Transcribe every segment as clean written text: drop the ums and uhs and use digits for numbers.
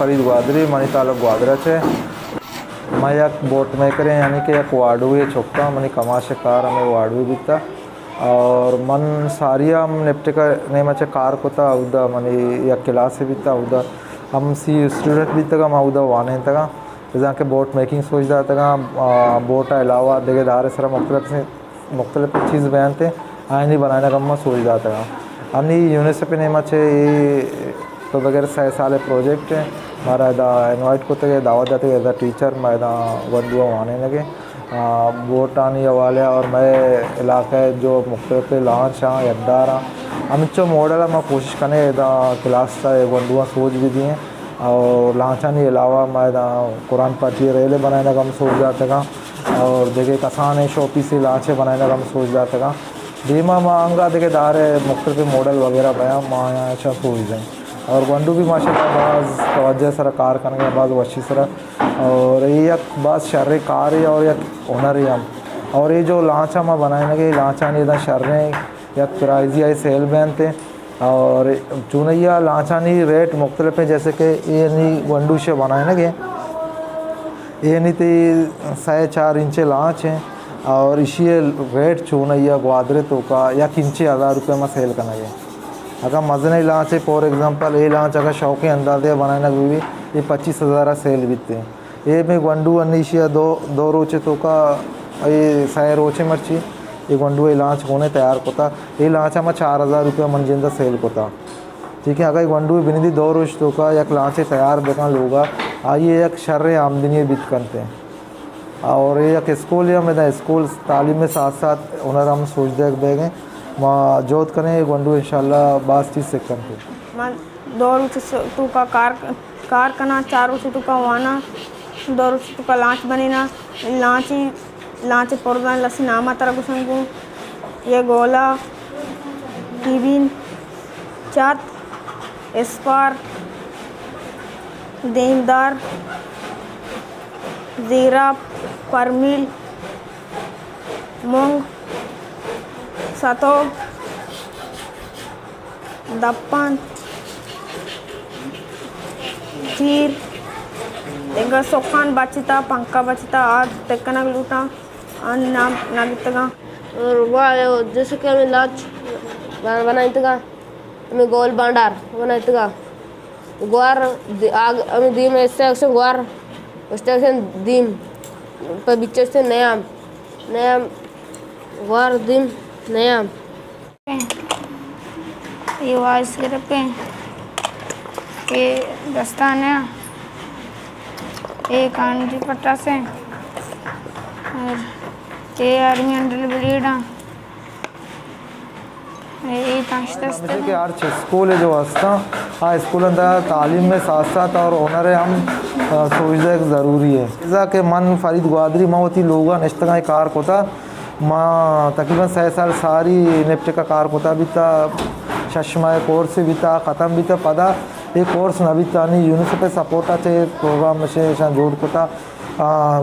Farid ग्वादरी money taluk ग्वादरा छे। मैं एक बोट मेकर यानी कि एक वाडू छोकता मनी कमाशे कार हमें वाडू बीता और मन सारिया हम नेप्टिका नेमचे कार कोता उदा मनी एक क्लास बीता उदा हम सी स्टूडेंट बीतगा मैं उदा वाने तगा जहाँ के बोट मेकिंग सोच दा तगा बोट अलावा देखे धारे सरा मुख्तलिफ चीज़ बयान थे आयनी बनाने का मैं सोच दा तगा अन्नी यूनिवर्सिटी नेमचे तो वगैरह 6 साल प्रोजेक्ट है हमारा इनवाइट को तक दावत जाते एज अ टीचर मैं वंदुआ आने लगे बोट आने वाले और मैं इलाके जो मुख्तलिफ लॉन्च हाँ यकदार हाँ हम जो मॉडल मैं कोशिश करने क्लास का वंदुआ सोच भी दिए और लाचानी अलावा मैं कुरान पाठी रेले बनाने का हम सोच जाते का और देखे कसान शॉपी से लाचे बनाने का हम जाते जाते धीमा मांगा देखे दारे मुख्तलिफ मॉडल वगैरह बया माँ यहाँ अच्छा सोच जाए और वंडू भी माशाल्लाह बाज़ तवज्जो सर कार करने बाज़ वशी सर और ये बाज़ शर्रे कार है और एक हुनर है हम और ये जो लाचा में बनाए लगे लाचा नहीं इधर शर्रे या प्राइजी आई सेल बैन थे और चुनैया लाचा नहीं रेट मुख्तलिफ है जैसे कि ये नहीं वंडू से बनाए लगे ये नहीं थी 4.5 इंच लाच है और इसी रेट चुनैया ग्वादरे तो का या किंचे 1000 रुपये में सेल करना है अगर मजने लाच है फॉर एग्जांपल ये लाच अगर शौक़ी अंदाजे बनाना भी ये 25,000 सेल बीतते हैं ये में वंडू अनिशिया दो रोचे तो का ये 100 रोचे मर्ची ये वंडू ये लाच होने तैयार कोता ये लाचा में 4,000 रुपये मंजिंदा सेल कोता ठीक है अगर वंडू बिनी 2 रोज तो का एक लाचे तैयार बेका लोगा आइए एक शर्रे आमदनी बीत करते हैं और ये एक स्कूल या मैं स्कूल तालीम में साथ साथ उन्हें हम सोच दे बेगे माँ जोत करें वंडू इंशाल्लाह बास चीज़ से करते मैं 2 रोज तू का कार करना 4 रोज तू का वाना 2 रोज तू का लांच बनीना लांच पोरदान लसी नामा तरह कुछ ये गोला कीबिन चात एस्पार देमदार ज़ीरा परमिल मूंग सतो दप्पन चीर तेगा सोखान बचता पंका बचता आज तेकना लूटा नाम नागितगा और वाह जैसे कि हमें लाच बनाइतगा हमें गोल बांडार बनाइतगा ग्वार आग हमें दीम ऐसे अक्सर ग्वार उससे दीम पर बिच्चे से नयाम ग्वार दीम नयाम ये वाइस के पे ये दस्तान है ये कांजी पट्टा से और ये आर्मी अंडर ब्रीड ये के यार स्कूल है जो हस्ता हाँ स्कूल अंदर तालीम में साथ साथ और ओनर है हम सोचते ज़रूरी है इज़ा के मन फरीद ग्वादरी मवती लोगा नश्तगा कार कोता माँ तकरीबन 6 साल सारी नेप्टे का कार कोता भी था चश्मा कोर्स भी था ख़त्म भी था पदा ये कोर्स न भी था नहीं यूनिवर्सिटी सपोर्ट अच्छे प्रोग्राम से जोड़ कोता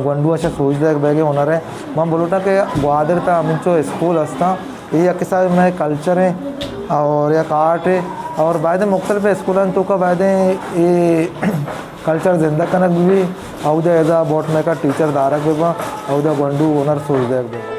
गंडू अच्छा सोच दे बैगे ओनर है मैं बोलता कि ग्वादर था हम जो स्कूल हस्ता ये के साथ में कल्चर है और या आर्ट है और बाद मुख्तलिफ स्कूल तो का बाद ये कल्चर जिंदा कनक भी अवधा एज बोट मेकर टीचर दारक भी अवधा गंडू ओनर सोच दे